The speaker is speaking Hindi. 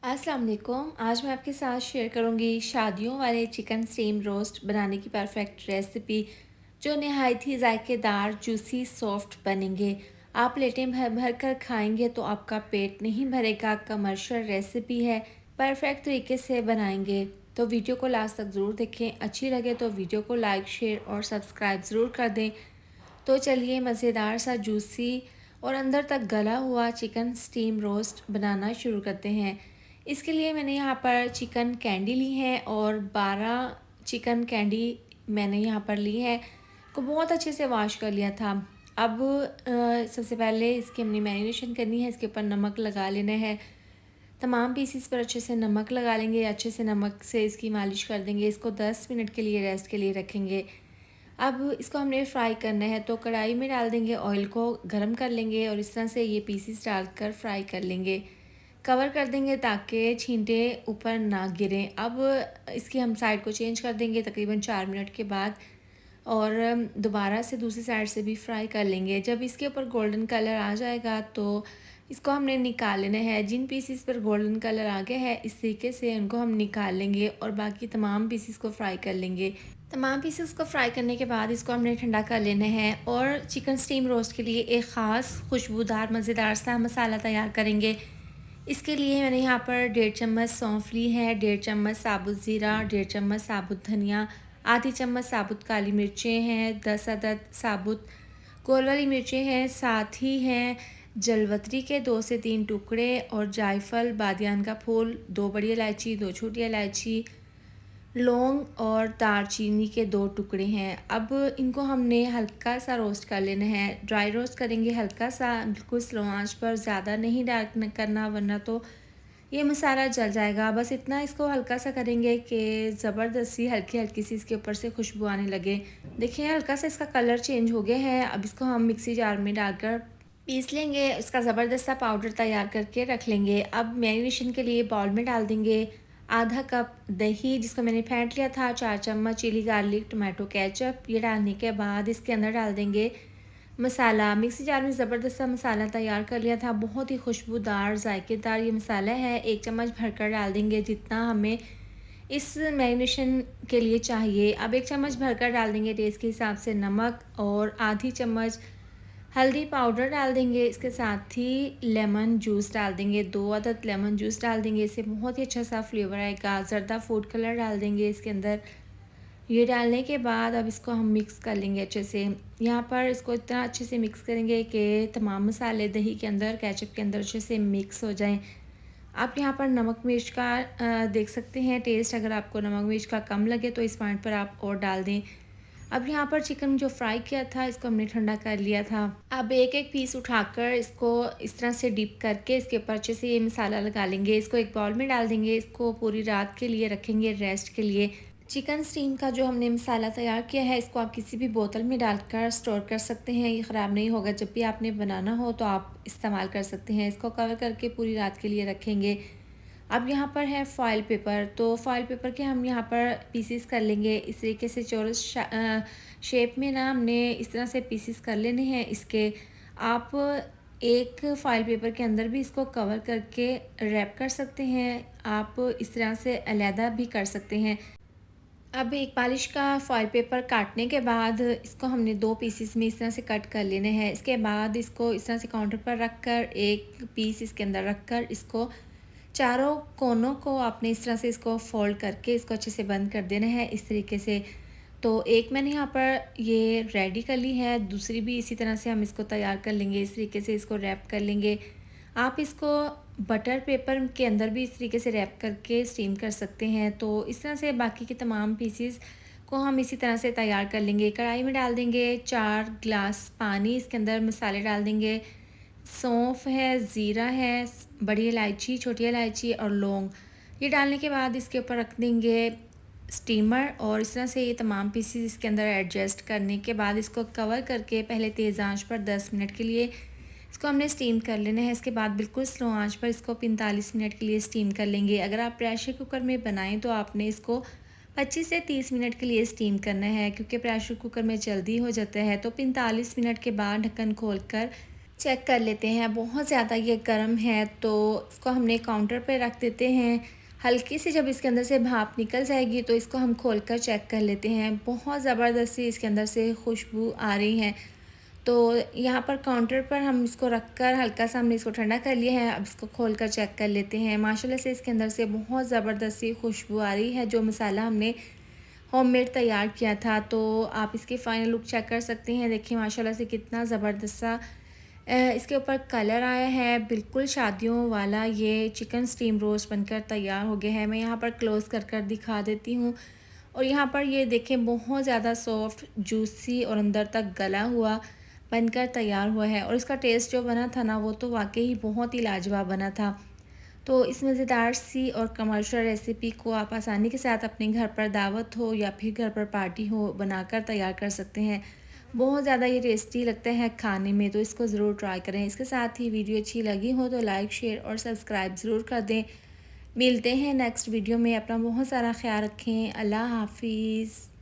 अस्सलाम वालेकुम। आज मैं आपके साथ शेयर करूंगी शादियों वाले चिकन स्टीम रोस्ट बनाने की परफेक्ट रेसिपी जो नहायत ही जायकेदार जूसी सॉफ्ट बनेंगे। आप प्लेटें भर भर कर खाएंगे तो आपका पेट नहीं भरेगा। कमर्शियल रेसिपी है, परफेक्ट तरीके से बनाएंगे तो वीडियो को लास्ट तक ज़रूर देखें। अच्छी लगे तो वीडियो को लाइक शेयर और सब्सक्राइब ज़रूर कर दें। तो चलिए मज़ेदार सा जूसी और अंदर तक गला हुआ चिकन स्टीम रोस्ट बनाना शुरू करते हैं। इसके लिए मैंने यहाँ पर चिकन कैंडी ली है और 12 चिकन कैंडी मैंने यहाँ पर ली है को बहुत अच्छे से वॉश कर लिया था। अब सबसे पहले इसकी हमने मैरिनेशन करनी है। इसके ऊपर नमक लगा लेना है। तमाम पीसीस पर अच्छे से नमक लगा लेंगे। अच्छे से नमक से इसकी मालिश कर देंगे। इसको 10 मिनट के लिए रेस्ट के लिए रखेंगे। अब इसको हमने फ्राई करना है तो कढ़ाई में डाल देंगे, ऑयल को गरम कर लेंगे और इस तरह से ये पीसीस डालकर फ्राई कर लेंगे। कवर कर देंगे ताकि छींटे ऊपर ना गिरें। अब इसकी हम साइड को चेंज कर देंगे तकरीबन 4 मिनट के बाद और दोबारा से दूसरी साइड से भी फ्राई कर लेंगे। जब इसके ऊपर गोल्डन कलर आ जाएगा तो इसको हमने निकाल लेना है। जिन पीसीस पर गोल्डन कलर आ गया है इस तरीके से उनको हम निकाल लेंगे और बाकी तमाम पीसीस को फ्राई कर लेंगे। तमाम पीसेस को फ्राई करने के बाद इसको हमने ठंडा कर लेना है और चिकन स्टीम रोस्ट के लिए एक ख़ास खुशबूदार मज़ेदार सा मसाला तैयार करेंगे। इसके लिए मैंने यहाँ पर 1.5 चम्मच सौंफ ली है, 1.5 चम्मच साबुत ज़ीरा, 1.5 चम्मच साबुत धनिया, आधी चम्मच साबुत काली मिर्चें हैं, 10 अदद साबुत गोल वाली मिर्चें हैं, साथ ही हैं जलवतरी के 2 से 3 टुकड़े और जायफल, बादियान का फूल, 2 बड़ी इलायची, 2 छोटी इलायची, लौंग और दालचीनी के 2 टुकड़े हैं। अब इनको हमने हल्का सा रोस्ट कर लेना है। ड्राई रोस्ट करेंगे हल्का सा, बिल्कुल स्लो आंच पर, ज़्यादा नहीं डार्क करना वरना तो ये मसाला जल जाएगा। बस इतना इसको हल्का सा करेंगे कि ज़बरदस्ती हल्की हल्की सी इसके ऊपर से खुशबू आने लगे। देखिए हल्का सा इसका कलर चेंज हो गया है। अब इसको हम मिक्सी जार में डालकर पीस लेंगे। इसका ज़बरदस्त सा पाउडर तैयार करके रख लेंगे। अब मैरिनेशन के लिए बाउल में डाल देंगे आधा कप दही जिसको मैंने फेंट लिया था, 4 चम्मच चिली गार्लिक टमाटो केचप। ये डालने के बाद इसके अंदर डाल देंगे मसाला। मिक्सी जार में ज़बरदस्त सा मसाला तैयार कर लिया था, बहुत ही खुशबूदार जायकेदार ये मसाला है। 1 चम्मच भरकर डाल देंगे जितना हमें इस मैरिनेशन के लिए चाहिए। अब 1 चम्मच भरकर डाल देंगे टेस्ट के हिसाब से नमक और आधी चम्मच हल्दी पाउडर डाल देंगे। इसके साथ ही लेमन जूस डाल देंगे, 2 अदद लेमन जूस डाल देंगे। इससे बहुत ही अच्छा सा फ्लेवर आएगा। ज़रदा फूड कलर डाल देंगे इसके अंदर। ये डालने के बाद अब इसको हम मिक्स कर लेंगे अच्छे से। यहाँ पर इसको इतना अच्छे से मिक्स करेंगे कि तमाम मसाले दही के अंदर केचप के अंदर अच्छे से मिक्स हो जाएं। आप यहाँ पर नमक मिर्च का देख सकते हैं टेस्ट। अगर आपको नमक मिर्च का कम लगे तो इस पॉइंट पर आप और डाल दें। अब यहाँ पर चिकन जो फ्राई किया था इसको हमने ठंडा कर लिया था। अब एक एक पीस उठाकर इसको इस तरह से डिप करके इसके ऊपर अच्छे से ये मसाला लगा लेंगे। इसको एक बाउल में डाल देंगे। इसको पूरी रात के लिए रखेंगे रेस्ट के लिए। चिकन स्टीम का जो हमने मसाला तैयार किया है इसको आप किसी भी बोतल में डालकर स्टोर कर सकते हैं। ये ख़राब नहीं होगा। जब भी आपने बनाना हो तो आप इस्तेमाल कर सकते हैं। इसको कवर करके पूरी रात के लिए रखेंगे। अब यहाँ पर है फॉइल पेपर, तो फॉइल पेपर के हम यहाँ पर पीसीस कर लेंगे इस तरीके से चौरस शेप में ना हमने इस तरह से पीसीस कर लेने हैं इसके। आप एक फॉइल पेपर के अंदर भी इसको कवर करके रैप कर सकते हैं। आप इस तरह से अलहदा भी कर सकते हैं। अब एक पॉलिश का फॉइल पेपर काटने के बाद इसको हमने 2 पीसेस में इस तरह से कट कर लेने हैं। इसके बाद इसको इस तरह से काउंटर पर रख कर एक पीस इसके अंदर रख कर इसको चारों कोनों को आपने इस तरह से इसको फोल्ड करके इसको अच्छे से बंद कर देना है इस तरीके से। तो एक मैंने यहाँ पर ये रेडी कर ली है, दूसरी भी इसी तरह से हम इसको तैयार कर लेंगे। इस तरीके से इसको रैप कर लेंगे। आप इसको बटर पेपर के अंदर भी इस तरीके से रैप करके स्टीम कर सकते हैं। तो इस तरह से बाकी के तमाम पीसीस को हम इसी तरह से तैयार कर लेंगे। कढ़ाई में डाल देंगे 4 गिलास पानी। इसके अंदर मसाले डाल देंगे। सौंफ है, ज़ीरा है, बड़ी इलायची, छोटी इलायची और लौंग। ये डालने के बाद इसके ऊपर रख देंगे स्टीमर और इस तरह से ये तमाम पीसेस इसके अंदर एडजस्ट करने के बाद इसको कवर करके पहले तेज़ आंच पर 10 मिनट के लिए इसको हमने स्टीम कर लेना है। इसके बाद बिल्कुल स्लो आंच पर इसको 45 मिनट के लिए स्टीम कर लेंगे। अगर आप प्रेशर कुकर में बनाएं तो आपने इसको 25 से 30 मिनट के लिए स्टीम करना है, क्योंकि प्रेशर कुकर में जल्दी हो जाता है। तो 45 मिनट के बाद ढक्कन खोलकर चेक कर लेते हैं। बहुत ज़्यादा ये गर्म है तो इसको हमने काउंटर पे रख देते हैं। हल्की सी जब इसके अंदर से भाप निकल जाएगी तो इसको हम खोलकर चेक कर लेते हैं। बहुत ज़बरदस्ती इसके अंदर से खुशबू आ रही है। तो यहाँ पर काउंटर पर हम इसको रख कर हल्का सा हमने इसको ठंडा कर लिया है। अब इसको खोल कर चेक कर लेते हैं। माशाल्लाह से इसके अंदर से बहुत ज़बरदस्ती खुशबू आ रही है। जो मसाला हमने होममेड तैयार किया था, तो आप इसकी फ़ाइनल लुक चेक कर सकते हैं। देखिए माशाल्लाह से कितना ज़बरदस्त सा इसके ऊपर कलर आया है। बिल्कुल शादियों वाला ये चिकन स्टीम रोस्ट बनकर तैयार हो गया है। मैं यहाँ पर क्लोज़ कर कर दिखा देती हूँ। और यहाँ पर ये देखें बहुत ज़्यादा सॉफ्ट, जूसी और अंदर तक गला हुआ बनकर तैयार हुआ है। और इसका टेस्ट जो बना था ना, वो तो वाक़ई बहुत ही लाजवाब बना था। तो इस मज़ेदार सी और कमर्शियल रेसिपी को आप आसानी के साथ अपने घर पर दावत हो या फिर घर पर पार्टी हो बनाकर तैयार कर सकते हैं। बहुत ज़्यादा ये टेस्टी लगता है खाने में, तो इसको ज़रूर ट्राई करें। इसके साथ ही वीडियो अच्छी लगी हो तो लाइक, शेयर और सब्सक्राइब ज़रूर कर दें। मिलते हैं नेक्स्ट वीडियो में। अपना बहुत सारा ख्याल रखें। अल्लाह हाफ़िज़।